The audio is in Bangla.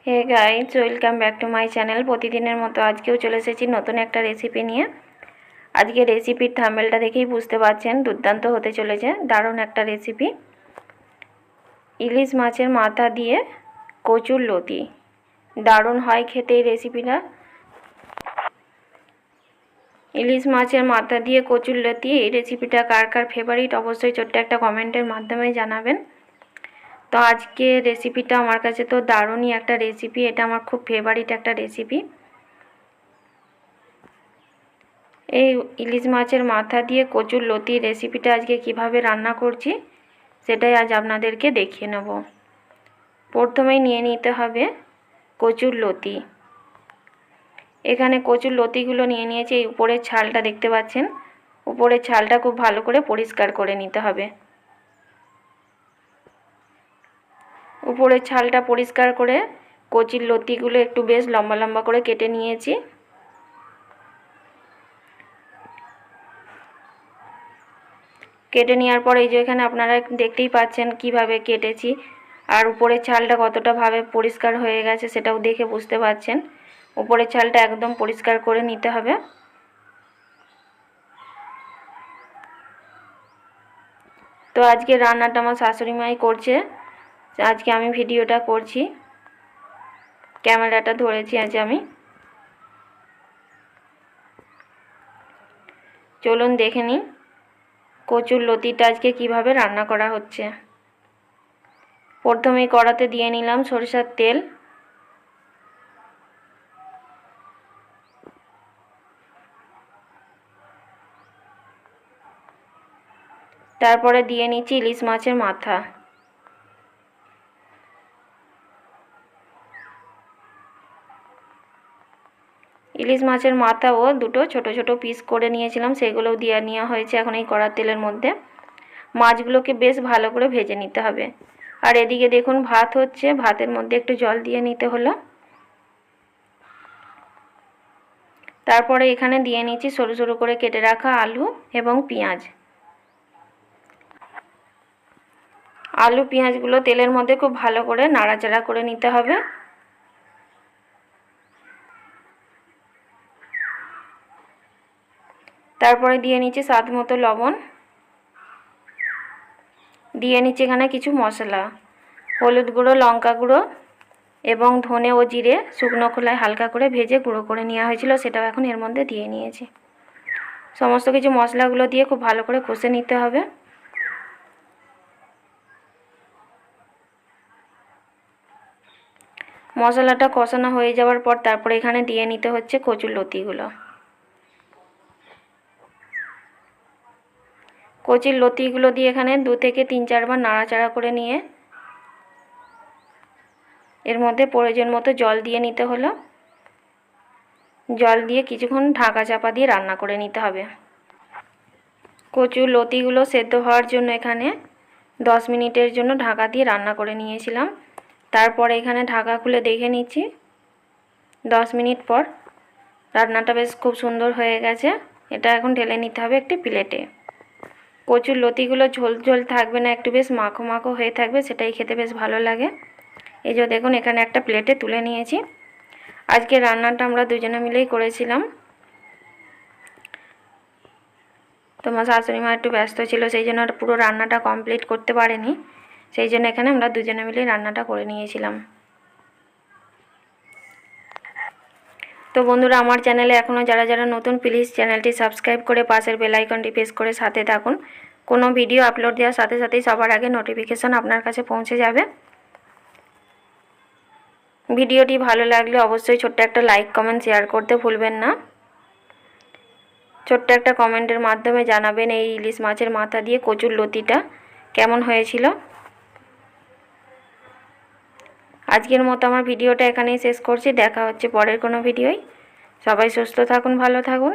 Hey guys, welcome back to my channel. প্রতিদিনের মতো আজকেও চলে এসেছি নতুন একটা রেসিপি নিয়ে। আজকে রেসিপির থাম্বনেলটা দেখেই বুঝতে পারছেন দুর্দান্ত হতে চলেছে, দারুণ একটা রেসিপি। ইলিশ মাছের মাথা দিয়ে কচুর লতি, দারুণ হয় খেতে এই রেসিপিটা। ইলিশ মাছের মাথা দিয়ে কচুর লতি, এই রেসিপিটা কার কার ফেভারিট অবশ্যই ছোট্ট একটা কমেন্টের মাধ্যমে জানাবেন। তো আজকে রেসিপিটা আমার কাছে তো দারুণই একটা রেসিপি, এটা আমার খুব ফেভারিট একটা রেসিপি। এই ইলিশ মাছের মাথা দিয়ে কচুর লতি রেসিপিটা আজকে কিভাবে রান্না করছি সেটাই আজ আপনাদেরকে দেখিয়ে নেব। প্রথমেই নিয়ে নিতে হবে কচুর লতি। এখানে কচুর লতিগুলো নিয়ে নিয়েছি। এই উপরের ছালটা দেখতে পাচ্ছেন, উপরের ছালটা খুব ভালো করে পরিষ্কার করে নিতে হবে। উপরের ছালটা পরিষ্কার করে কচুর লতিগুলো একটু বেশ লম্বা লম্বা করে কেটে নিয়েছি। কেটে নেওয়ার পর এই যে এখানে আপনারা দেখতেই পাচ্ছেন কিভাবে কেটেছি, আর উপরের ছালটা কতটা ভাবে পরিষ্কার হয়ে গেছে সেটাও দেখে বুঝতে পারছেন। উপরের ছালটা একদম পরিষ্কার করে নিতে হবে। তো আজকে রান্নাটা আমার শাশুড়ি মাই করছে, আজকে আমি ভিডিওটা করছি, ক্যামেরাটা ধরেছি আজ আমি। চলুন দেখে নিই কচুর লতিটা আজকে কিভাবে রান্না করা হচ্ছে। প্রথমেই কড়াতে দিয়ে নিলাম সরিষার তেল। তারপরে দিয়ে নিচ্ছি ইলিশ মাছের মাথা। ইলিশ মাছের মাথাও দুটো ছোট ছোট পিস করে নিয়েছিলাম, সেগুলোও দিয়ে নেওয়া হয়েছে এখন এই কড়ার তেলের মধ্যে। মাছগুলোকে বেশ ভালো করে ভেজে নিতে হবে। আর এদিকে দেখুন ভাত হচ্ছে, ভাতের মধ্যে একটু জল দিয়ে নিতে হলো। তারপরে এখানে দিয়ে নিচ্ছি সরু সরু করে কেটে রাখা আলু এবং পেঁয়াজ। আলু পেঁয়াজগুলো তেলের মধ্যে খুব ভালো করে নাড়াচাড়া করে নিতে হবে। তারপরে দিয়ে নিচ্ছি স্বাদ মতো লবণ, দিয়ে নিচ্ছি এখানে কিছু মশলা, হলুদ গুঁড়ো, লঙ্কা গুঁড়ো এবং ধনে ও জিরে শুকনো খোলায় হালকা করে ভেজে গুঁড়ো করে নেওয়া হয়েছিল, সেটাও এখন এর মধ্যে দিয়ে নিয়েছি। সমস্ত কিছু মশলাগুলো দিয়ে খুব ভালো করে কষে নিতে হবে। মশলাটা কষানো হয়ে যাওয়ার পর তারপরে এখানে দিয়ে নিতে হচ্ছে কচুর লতিগুলো। কচুর লতিগুলো দিয়ে এখানে 2 থেকে 3-4 বার নাড়াচাড়া করে নিয়ে এর মধ্যে প্রয়োজন মতো জল দিয়ে নিতে হলো। জল দিয়ে কিছুক্ষণ ঢাকা চাপা দিয়ে রান্না করে নিতে হবে। কচুর লতিগুলো সেদ্ধ হওয়ার জন্য এখানে 10 মিনিটের জন্য ঢাকা দিয়ে রান্না করে নিয়েছিলাম। তারপরে এখানে ঢাকা খুলে দেখে নিচ্ছি 10 মিনিট পর রান্নাটা বেশ খুব সুন্দর হয়ে গেছে। এটা এখন ঢেলে নিতে হবে একটি প্লেটে। কচুর লতিগুলো ঝোল ঝোল থাকবে না, একটু বেশ মাখো মাখো হয়ে থাকবে, সেটাই খেতে বেশ ভালো লাগে। এই যে দেখুন এখানে একটা প্লেটে তুলে নিয়েছি। আজকে রান্নাটা আমরা দুজনে মিলেই করেছিলাম। তোমার শাশুড়ি মা একটু ব্যস্ত ছিল, সেই জন্য পুরো রান্নাটা কমপ্লিট করতে পারেনি, সেই জন্য এখানে আমরা দুজনে মিলেই রান্নাটা করে নিয়েছিলাম। তো বন্ধুরা, আমার চ্যানেলে এখনও যারা যারা নতুন, প্লিজ চ্যানেলটি সাবস্ক্রাইব করে পাশের বেল আইকনটি প্রেস করে সাথে থাকুন। কোনো ভিডিও আপলোড দেওয়ার সাথে সাথেই সবার আগে নোটিফিকেশন আপনার কাছে পৌঁছে যাবে। ভিডিওটি ভালো লাগলে অবশ্যই ছোট্ট একটা লাইক, কমেন্ট, শেয়ার করতে ভুলবেন না। ছোট্ট একটা কমেন্টের মাধ্যমে জানাবেন এই ইলিশ মাছের মাথা দিয়ে কচুর লতিটা কেমন হয়েছিল। আজকের মতো আমার ভিডিওটা এখানেই শেষ করছি। দেখা হচ্ছে পরের কোনো ভিডিওয়। সবাই সুস্থ থাকুন, ভালো থাকুন।